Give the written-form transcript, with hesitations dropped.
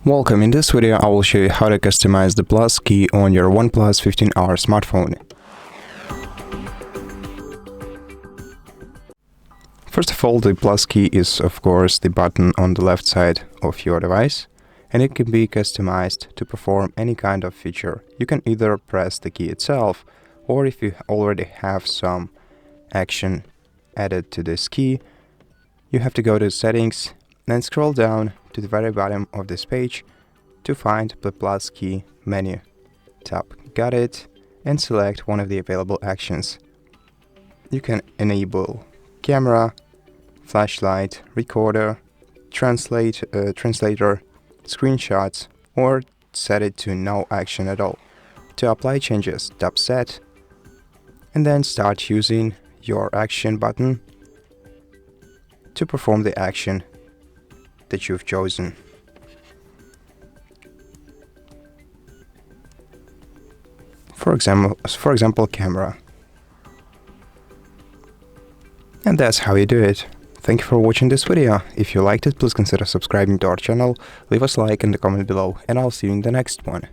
Welcome. In this video I will show you how to customize the plus key on your OnePlus 15R smartphone. First of all, the plus key is of course the button on the left side of your device, and it can be customized to perform any kind of feature. You can either press the key itself, or if you already have some action added to this key, you have to go to settings and scroll down to the very bottom of this page to find the plus key menu. Tap "Got it" and select one of the available actions. You can enable camera, flashlight, recorder, translator, screenshots, or set it to no action at all. To apply changes, tap Set and then start using your action button to perform the action that you've chosen. For example, camera. And that's how you do it. Thank you for watching this video. If you liked it, please consider subscribing to our channel, leave us a like and a comment below, and I'll see you in the next one.